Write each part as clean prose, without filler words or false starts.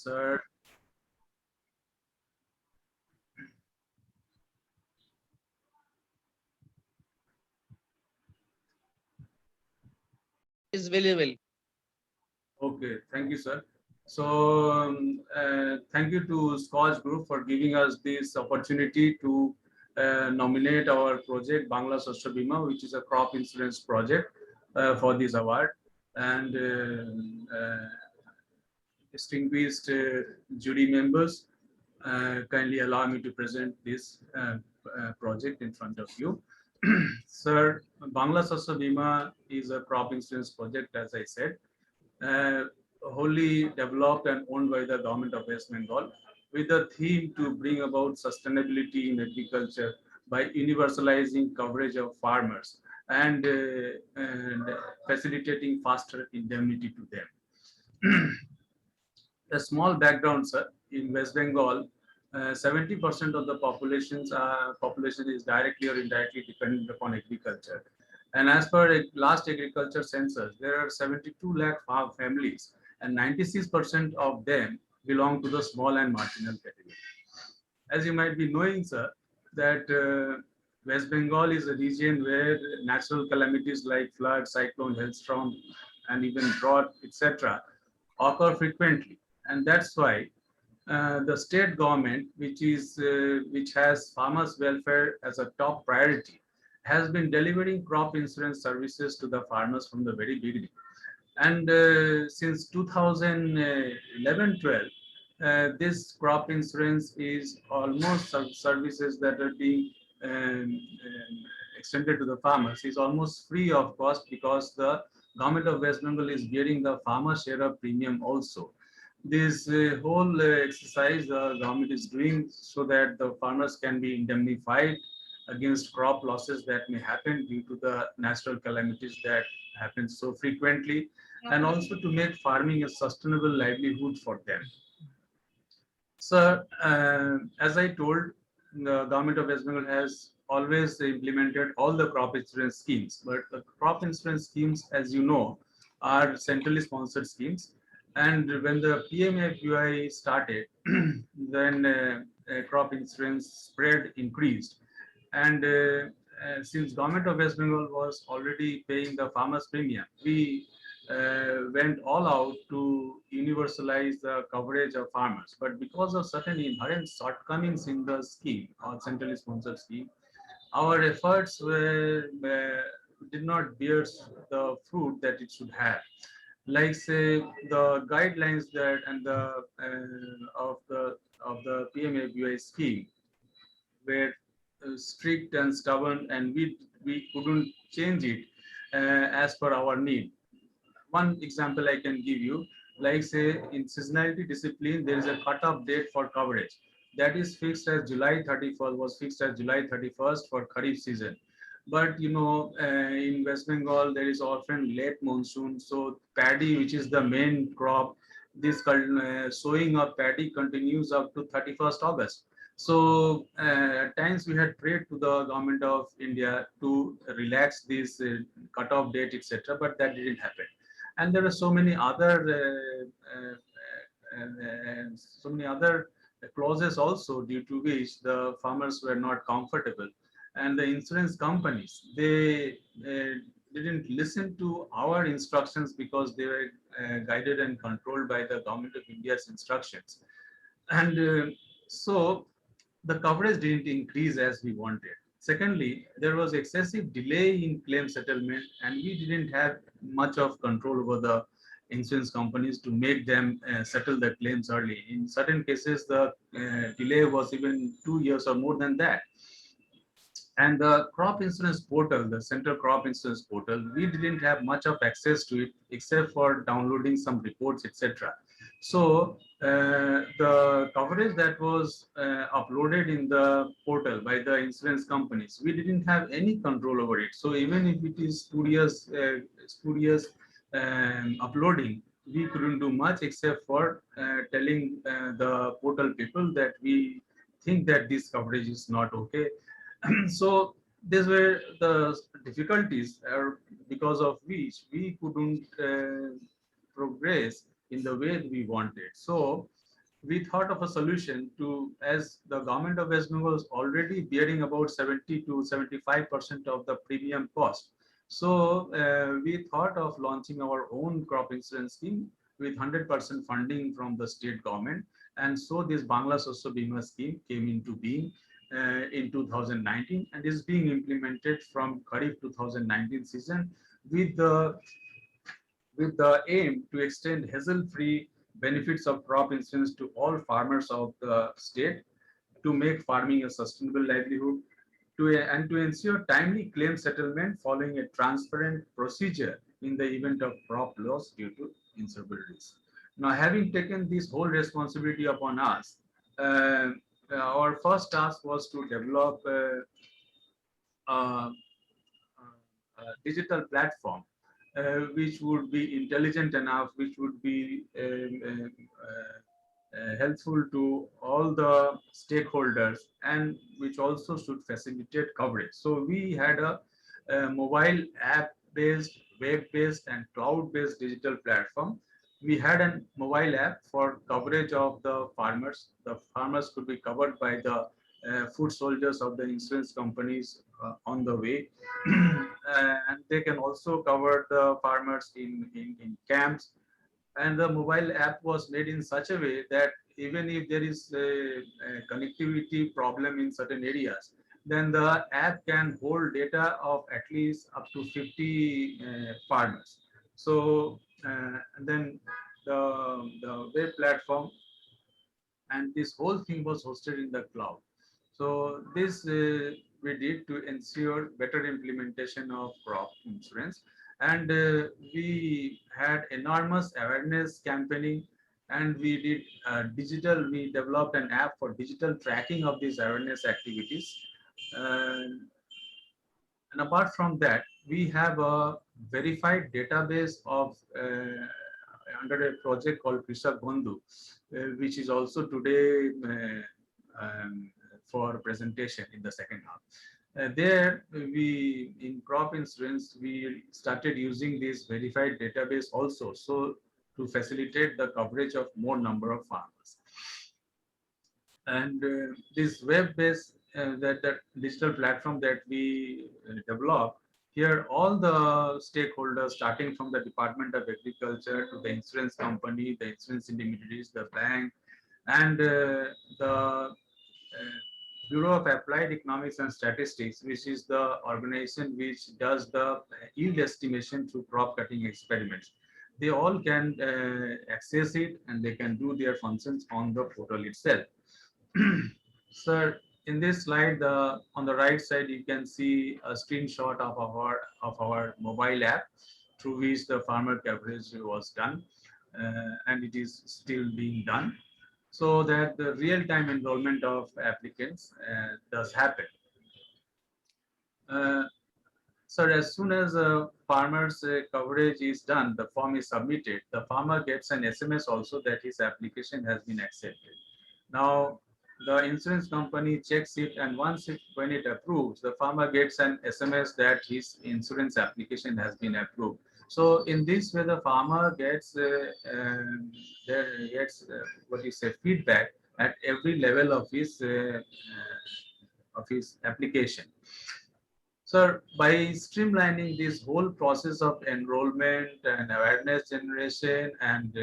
Sir, is very well. okay, thank you, sir. So, thank you to Scotch Group for giving us this opportunity to nominate our project Bangla Shasya Bima, which is a crop insurance project for this award. And distinguished jury members, kindly allow me to present this project in front of you. Sir, Bangla Shasya Bima is a crop insurance project, as I said, uh, wholly developed and owned by the government of West Bengal, with the theme to bring about sustainability in agriculture by universalizing coverage of farmers and facilitating faster indemnity to them. A small background, sir. In West Bengal, 70% of the population is directly or indirectly dependent upon agriculture. And as per last agriculture census, there are 72 lakh farm families, and 96% of them belong to the small and marginal category. As you might be knowing, sir, that West Bengal is a region where natural calamities like flood, cyclone, hailstorm, and even drought, etc., occur frequently, and that's why the state government, which has farmers' welfare as a top priority, has been delivering crop insurance services to the farmers from the very beginning. And since 2011-12, this crop insurance is almost services that are being extended to the farmers is almost free of cost, because the government of West Bengal is bearing the farmer share of premium also. This whole exercise the government is doing so that the farmers can be indemnified against crop losses that may happen due to the natural calamities that happen so frequently, and also to make farming a sustainable livelihood for them. So, as I told, the government of West Bengal has always implemented all the crop insurance schemes, but the crop insurance schemes, as you know, are centrally sponsored schemes. And when the PMFUI started, then crop insurance spread increased. And since government of West Bengal was already paying the farmers premium, we went all out to universalize the coverage of farmers. But because of certain inherent shortcomings in the scheme or centrally sponsored scheme, our efforts did not bear the fruit that it should have. Like say the guidelines that and the of the PMABI scheme were strict and stubborn, and we couldn't change it as per our need. One example I can give you, like say in seasonality discipline, there is a cut-off date for coverage that is fixed as July 31st, was fixed as July 31st for Kharif season. But you know, in West Bengal, there is often late monsoon, so paddy, which is the main crop, this sowing of paddy continues up to 31st August. So at times we had prayed to the government of India to relax this cut-off date, etc., but that didn't happen. And there are so many other clauses also, due to which the farmers were not comfortable, and the insurance companies, they didn't listen to our instructions because they were guided and controlled by the government of India's instructions. And so the coverage didn't increase as we wanted. Secondly, there was excessive delay in claim settlement, and we didn't have much of control over the insurance companies to make them settle the claims early. In certain cases, the delay was even 2 years or more than that. And the crop insurance portal, the central crop insurance portal, we didn't have much of access to it except for downloading some reports, etc. So the coverage that was uploaded in the portal by the insurance companies, we didn't have any control over it. So even if it is spurious uploading, we couldn't do much except for telling the portal people that we think that this coverage is not okay. So these were the difficulties because of which we couldn't progress in the way we wanted. So we thought of a solution to, as the government of West Bengal was already bearing about 70 to 75% of the premium cost. So we thought of launching our own crop insurance scheme with 100% funding from the state government. And so this Bangla Shasya Bima scheme came into being in 2019 and is being implemented from Kharif 2019 season with the aim to extend hassle-free benefits of crop insurance to all farmers of the state, to make farming a sustainable livelihood, and to ensure timely claim settlement following a transparent procedure in the event of crop loss due to insurable risk. Now, having taken this whole responsibility upon us, uh, our first task was to develop uh, digital platform which would be intelligent enough, which would be helpful to all the stakeholders, and which also should facilitate coverage. So we had a mobile app based, web based, and cloud based digital platform. We had a mobile app for coverage of the farmers. The farmers could be covered by the foot soldiers of the insurance companies on the way. And they can also cover the farmers in camps. And the mobile app was made in such a way that even if there is a connectivity problem in certain areas, then the app can hold data of at least up to 50 farmers. So and then the web platform, and this whole thing was hosted in the cloud. So this we did to ensure better implementation of crop insurance, and we had enormous awareness campaigning, and we did digital. We developed an app for digital tracking of these awareness activities. And and apart from that, we have a verified database of under a project called Krishak Bandhu, which is also today for presentation in the second half. There, we in crop insurance, we started using this verified database also, so to facilitate the coverage of more number of farmers. And this web-based that digital platform that we developed, here all the stakeholders, starting from the Department of Agriculture to the insurance company, the insurance intermediaries, the bank, and the Bureau of Applied Economics and Statistics, which is the organization which does the yield estimation through crop cutting experiments. They all can access it, and they can do their functions on the portal itself. Sir, in this slide, on the right side, you can see a screenshot of our mobile app through which the farmer coverage was done, and it is still being done, so that the real-time enrollment of applicants does happen. Uh, so as soon as a farmer's coverage is done, the form is submitted, the farmer gets an SMS also that his application has been accepted. Now, the insurance company checks it, and when it approves, the farmer gets an SMS that his insurance application has been approved. So in this way, the farmer gets what you say, feedback at every level of his application. So by streamlining this whole process of enrollment and awareness generation and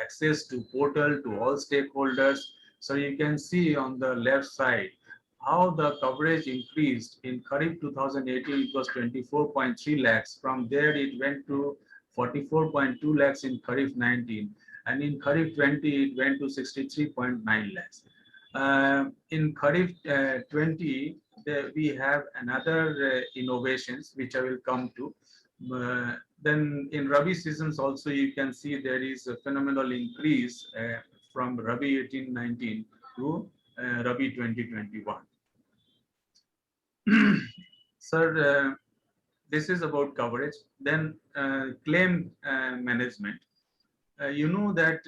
access to portal to all stakeholders, so you can see on the left side how the coverage increased. In Kharif 2018, it was 24.3 lakhs. From there, it went to 44.2 lakhs in Kharif 19. And in Kharif 20, it went to 63.9 lakhs. In Kharif 20, we have another innovations which I will come to. Then in Rabi seasons also, you can see there is a phenomenal increase from Rabi 18-19 to Rabi 2021. Sir, this is about coverage. Then claim management. You know that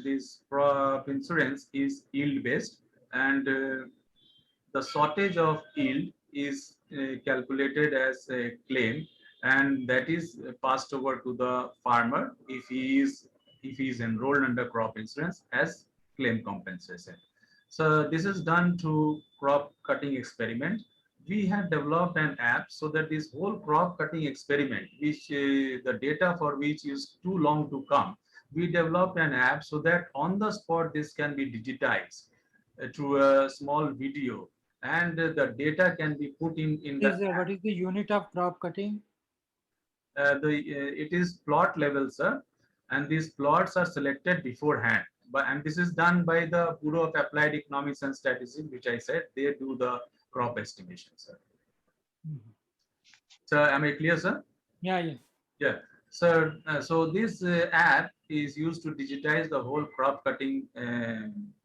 this crop insurance is yield based, and the shortage of yield is calculated as a claim, and that is passed over to the farmer if he is enrolled under crop insurance as claim compensation. So this is done through crop cutting experiment. We have developed an app so that this whole crop cutting experiment, which the data for which is too long to come, we developed an app so that on the spot this can be digitized through a small video, and the data can be put in the What is the unit of crop cutting? it is plot level, sir, and these plots are selected beforehand. But and this is done by the Bureau of Applied Economics and Statistics, which I said they do the crop estimation, sir. Mhm. So am I clear, sir? Yeah, yeah. Yeah. So this app is used to digitize the whole crop cutting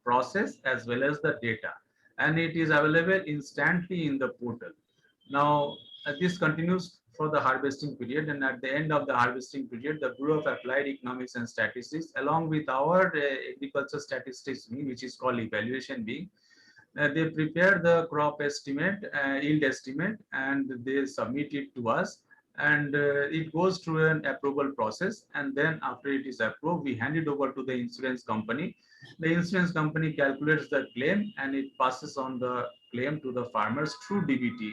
process as well as the data, and it is available instantly in the portal. Now, this continues for the harvesting period, and at the end of the harvesting period, the Bureau of Applied Economics and Statistics, along with our agriculture statistics wing, which is called evaluation wing, they prepare the crop estimate, yield estimate, and they submit it to us. And it goes through an approval process. And then after it is approved, we hand it over to the insurance company. The insurance company calculates the claim and it passes on the claim to the farmers through DBT.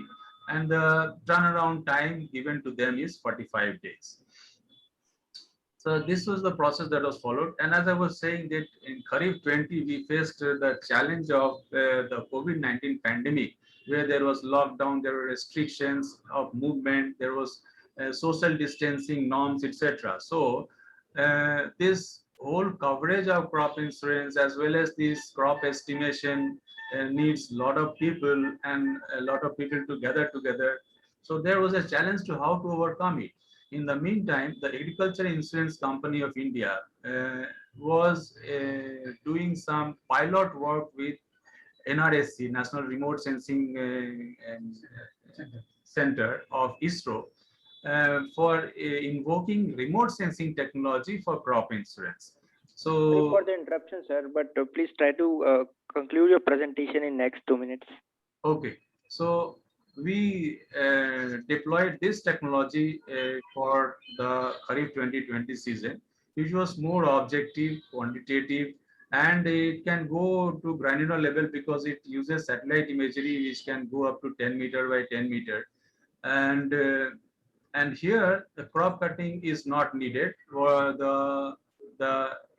And the turnaround time given to them is 45 days. So this was the process that was followed. And as I was saying that in Kharif 20, we faced the challenge of the COVID-19 pandemic, where there was lockdown, there were restrictions of movement, there was social distancing norms, etc. So this whole coverage of crop insurance as well as this crop estimation needs a lot of people and a lot of people to gather together. So there was a challenge to how to overcome it. In the meantime, the Agriculture Insurance Company of India was doing some pilot work with NRSC, National Remote Sensing Center of ISRO, for invoking remote sensing technology for crop insurance. Sorry for So, the interruption, sir, but please try to conclude your presentation in next 2 minutes. okay, so we deployed this technology for the Kharif 2020 season, which was more objective, quantitative, and it can go to granular level because it uses satellite imagery, which can go up to 10 meter by 10 meter. And here the crop cutting is not needed. For the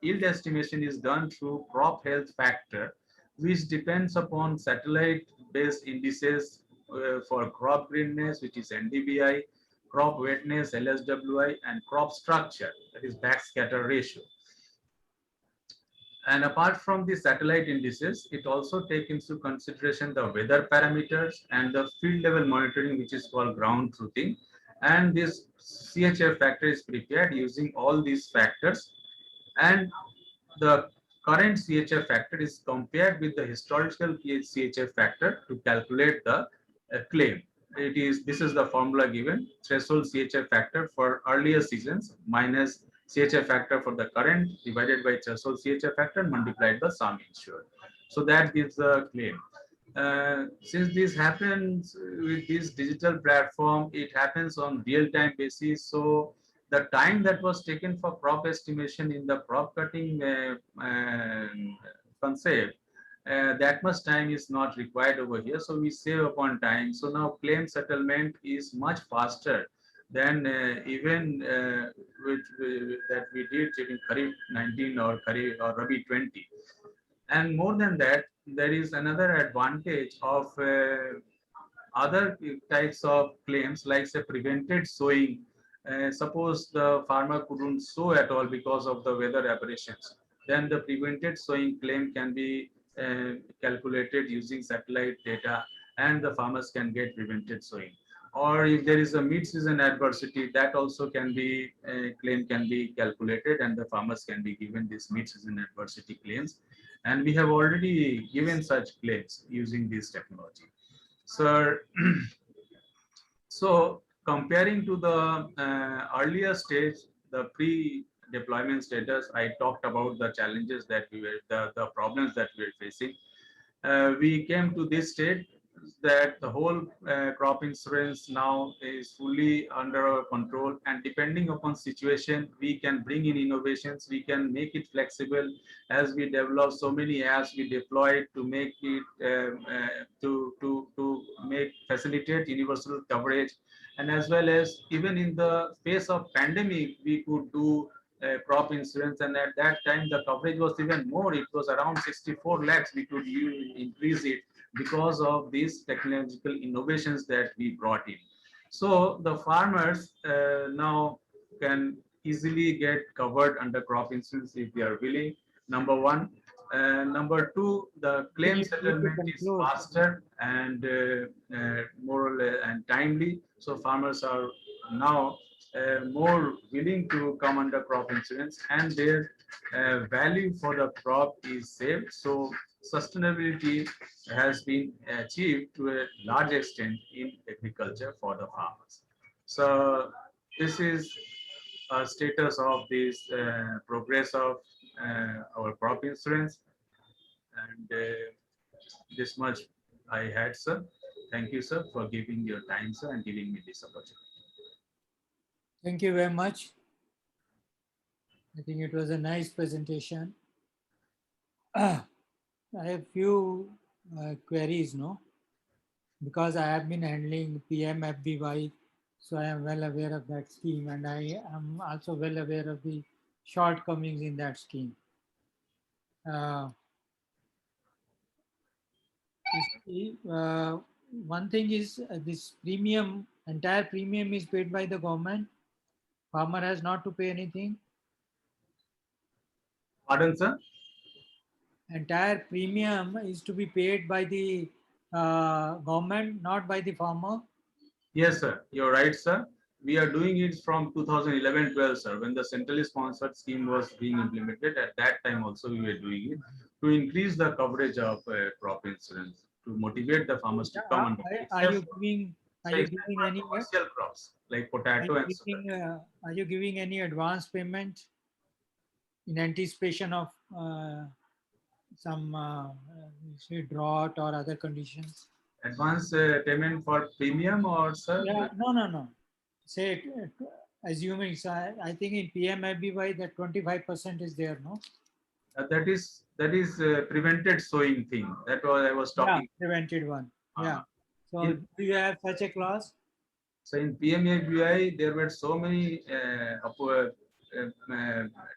yield estimation is done through crop health factor, which depends upon satellite based indices for crop greenness, which is NDVI, crop wetness LSWI, and crop structure, that is backscatter ratio. And apart from the satellite indices, it also takes into consideration the weather parameters and the field level monitoring, which is called ground truthing. And this CHF factor is prepared using all these factors. And the current CHF factor is compared with the historical CHF factor to calculate the claim. This is the formula given: threshold CHF factor for earlier seasons minus CHF factor for the current divided by threshold CHF factor multiplied the sum insured. So that gives the claim. Since this happens with this digital platform, it happens on real-time basis. So the time that was taken for crop estimation in the crop cutting concept, that much time is not required over here. So we save upon time. So now claim settlement is much faster than even that we did during Kharif 19 or Kharif or Rabi 20. And more than that, there is another advantage of other types of claims, like say prevented sowing. Suppose the farmer couldn't sow at all because of the weather aberrations, then the prevented sowing claim can be calculated using satellite data, and the farmers can get prevented sowing. Or if there is a mid-season adversity, that also can be claim can be calculated, and the farmers can be given these mid-season adversity claims. And we have already given such claims using this technology. So, so comparing to the earlier stage, the pre-deployment status, I talked about the challenges that the problems that we were facing. We came to this state that the whole crop insurance now is fully under our control, and depending upon situation, we can bring in innovations, we can make it flexible. As we develop so many apps, we deploy it to make it to make facilitate universal coverage. And as well as even in the face of pandemic, we could do crop insurance, and at that time the coverage was even more. It was around 64 lakhs. We could increase it because of these technological innovations that we brought in. So the farmers now can easily get covered under crop insurance if they are willing. Number one. Number two, the We claim need to settlement is conclude. faster and more or less and timely. So farmers are now more willing to come under crop insurance, and their value for the crop is saved. So sustainability has been achieved to a large extent in agriculture for the farmers. So this is a status of this progress of our crop insurance, and this much I had, sir. Thank you, sir, for giving your time, sir, and giving me this opportunity. Thank you very much. I think it was a nice presentation. I have few queries, no? Because I have been handling PMFBY, so I am well aware of that scheme, and I am also well aware of the shortcomings in that scheme. You see, one thing is this premium, entire premium is paid by the government. Farmer has not to pay anything. Pardon, sir? Entire premium is to be paid by the government, not by the farmer. Yes, sir. You're right, sir. We are doing it from 2011-12, sir, when the centrally sponsored scheme was being implemented. At that time also we were doing it to increase the coverage of crop insurance, to motivate the farmers to come under it. Are you giving? Are you Except giving for any? commercial crops like potato and sugar. Are you giving any advance payment in anticipation of some say drought or other conditions? Advance payment for premium, or sir? Yeah, no. Say, assuming, so I think in PMFBY that 25% is there, no? That is prevented sowing thing. That was I was Yeah, talking. prevented one. Yeah. Uh, So in- do you have such a clause? So in PMABI, there were so many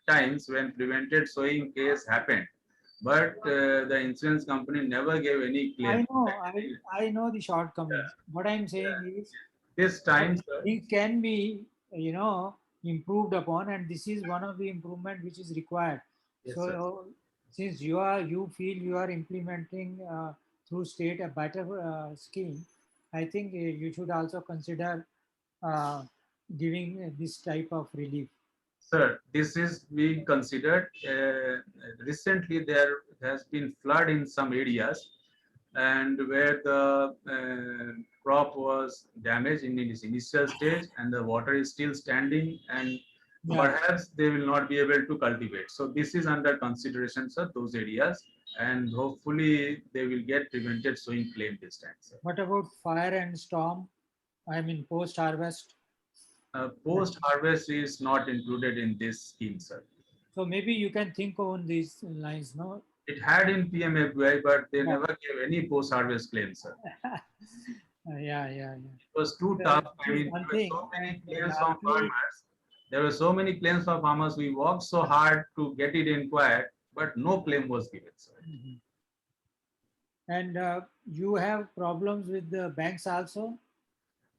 times when prevented sowing case happened, but the insurance company never gave any claim. I know the shortcomings. What I'm saying is This time, sir, things can be, improved upon, and this is one of the improvement which is required. yes, So sir. since you feel you are implementing through state a better scheme, I think you should also consider uh, giving this type of relief. Sir, this is being considered. Recently, there has been flood in some areas, and where the crop was damaged in its initial stage, and the water is still standing, and Yeah. perhaps they will not be able to cultivate. So this is under consideration, sir, those areas, and hopefully they will get prevented sowing claim this time, sir. What about fire and storm? I mean, post harvest. Post harvest is not included in this scheme, sir. So maybe you can think on these lines, no? It had in PMFBI, but they Yeah. never gave any post harvest claim, sir. Yeah. It was too tough. I This is mean, one there were thing, so many and claims from lastly, farmers. There were so many claims from farmers. We worked so hard to get it inquired, but no claim was given, sir. mhm. And you have problems with the banks also?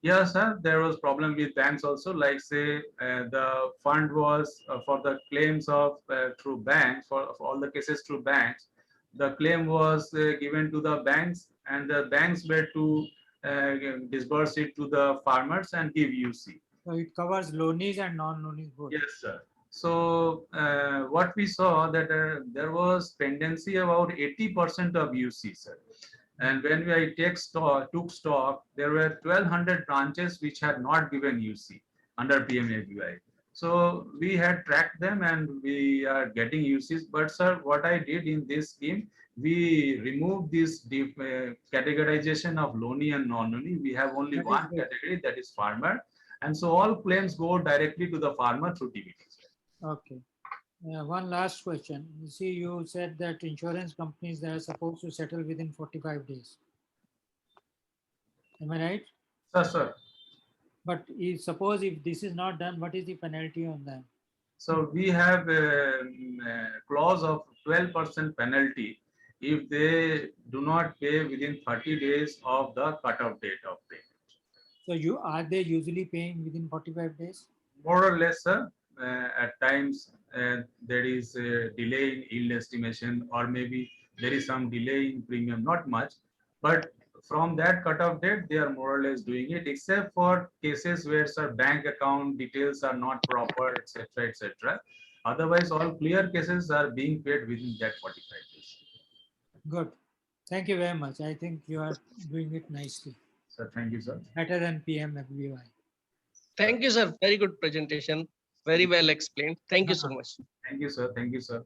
Yes, sir. There was problem with banks also. Like say, the fund was for the claims of through banks for all the cases through banks. The claim was given to the banks, and the banks were to disburse it to the farmers and give UC. So it covers loanies and non-loanies both. Yes, sir. So what we saw that there was pendency about 80% of UC, sir. And when I took stock, there were 1,200 branches which had not given UC under PMABI. So we had tracked them and we are getting usage. But sir, what I did in this scheme, we removed this deep, categorization of loany and non-loany. We have only That is one good. category, that is farmer. And so all claims go directly to the farmer through TBT. Okay. One last question. You see, you said that insurance companies, they are supposed to settle within 45 days. Am I right? Sir. But suppose if this is not done, what is the penalty on that? So we have a clause of 12% penalty if they do not pay within 30 days of the cutoff date of payment. So are they usually paying within 45 days? More or less, sir. At times there is a delay in yield estimation, or maybe there is some delay in premium, not much, but from that cutoff date, they are more or less doing it, except for cases where sir, bank account details are not proper, etc., etc. Otherwise, all clear cases are being paid within that 45 days. Good. Thank you very much. I think you are doing it nicely. So thank you, sir. Better than PMFBY. Thank you, sir. Very good presentation. Very well explained. Thank you so much. Thank you, sir. Thank you, sir.